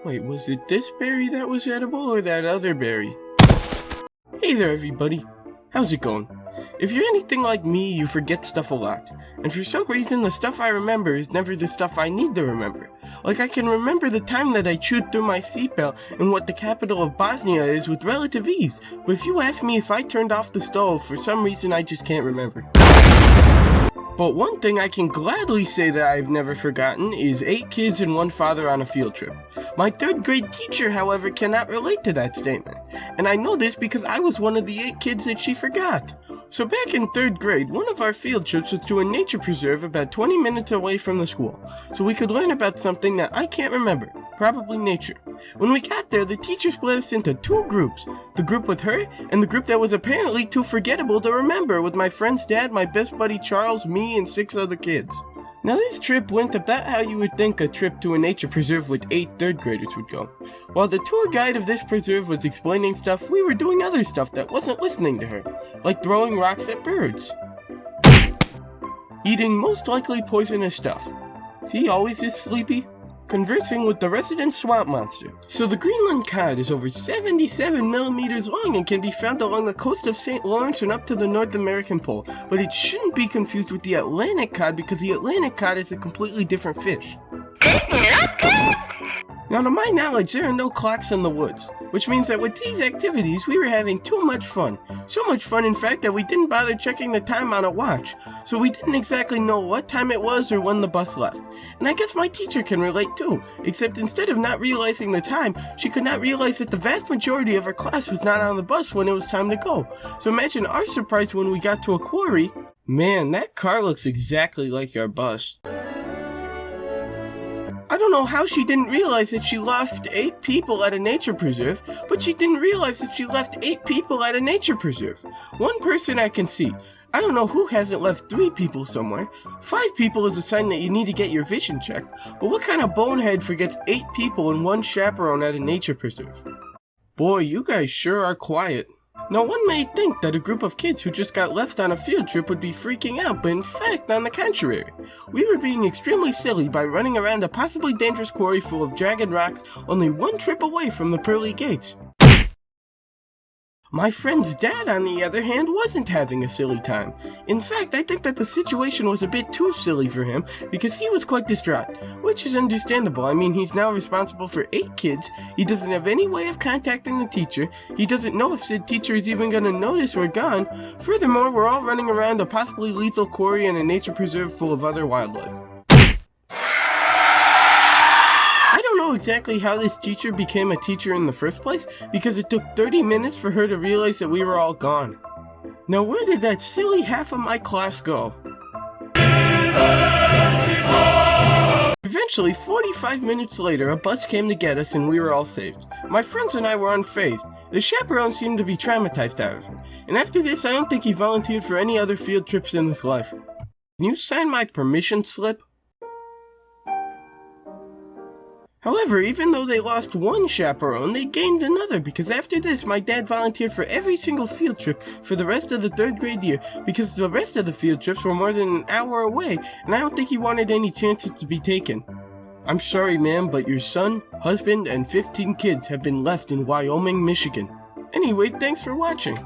Wait, was it this berry that was edible or that other berry? Hey there, everybody. How's it going? If you're anything like me, you forget stuff a lot. And for some reason, the stuff I remember is never the stuff I need to remember. Like, I can remember the time that I chewed through my seatbelt and what the capital of Bosnia is with relative ease. But if you ask me if I turned off the stove, for some reason I just can't remember. But one thing I can gladly say that I've never forgotten is 8 kids and 1 father on a field trip. My 3rd grade teacher, however, cannot relate to that statement. And I know this because I was one of the 8 kids that she forgot. So back in 3rd grade, one of our field trips was to a nature preserve about 20 minutes away from the school, so we could learn about something that I can't remember, probably nature. When we got there, the teacher split us into 2 groups, the group with her and the group that was apparently too forgettable to remember with my friend's dad, my best buddy Charles, me, and 6 other kids. Now this trip went about how you would think a trip to a nature preserve with 8 3rd graders would go. While the tour guide of this preserve was explaining stuff, we were doing other stuff that wasn't listening to her, like throwing rocks at birds. Eating most likely poisonous stuff. See, always this sleepy? Conversing with the resident swamp monster. So the Greenland cod is over 77 millimeters long and can be found along the coast of St. Lawrence and up to the North American pole, but it shouldn't be confused with the Atlantic cod because the Atlantic cod is a completely different fish. Now to my knowledge, there are no clocks in the woods, which means that with these activities we were having too much fun. So much fun in fact that we didn't bother checking the time on a watch, so we didn't exactly know what time it was or when the bus left. And I guess my teacher can relate too, except instead of not realizing the time, she could not realize that the vast majority of her class was not on the bus when it was time to go. So imagine our surprise when we got to a quarry. Man, that car looks exactly like our bus. I don't know how she didn't realize that she left 8 people at a nature preserve, but she didn't realize that she left 8 people at a nature preserve. 1 person I can see. I don't know who hasn't left 3 people somewhere. 5 people is a sign that you need to get your vision checked, but what kind of bonehead forgets 8 people and 1 chaperone at a nature preserve? Boy, you guys sure are quiet. Now one may think that a group of kids who just got left on a field trip would be freaking out, but in fact, on the contrary. We were being extremely silly by running around a possibly dangerous quarry full of jagged rocks only 1 trip away from the pearly gates. My friend's dad, on the other hand, wasn't having a silly time. In fact, I think that the situation was a bit too silly for him because he was quite distraught, which is understandable. I mean, he's now responsible for 8 kids, he doesn't have any way of contacting the teacher, he doesn't know if said teacher is even gonna notice we're gone. Furthermore, we're all running around a possibly lethal quarry and a nature preserve full of other wildlife. I don't know exactly how this teacher became a teacher in the first place, because it took 30 minutes for her to realize that we were all gone. Now where did that silly half of my class go? Eventually, 45 minutes later, a bus came to get us and we were all saved. My friends and I were unfazed. The chaperone seemed to be traumatized out of it, and after this I don't think he volunteered for any other field trips in his life. Can you sign my permission slip? However, even though they lost 1 chaperone, they gained another, because after this, my dad volunteered for every single field trip for the rest of the 3rd grade year, because the rest of the field trips were more than an hour away, and I don't think he wanted any chances to be taken. I'm sorry, ma'am, but your son, husband, and 15 kids have been left in Wyoming, Michigan. Anyway, thanks for watching.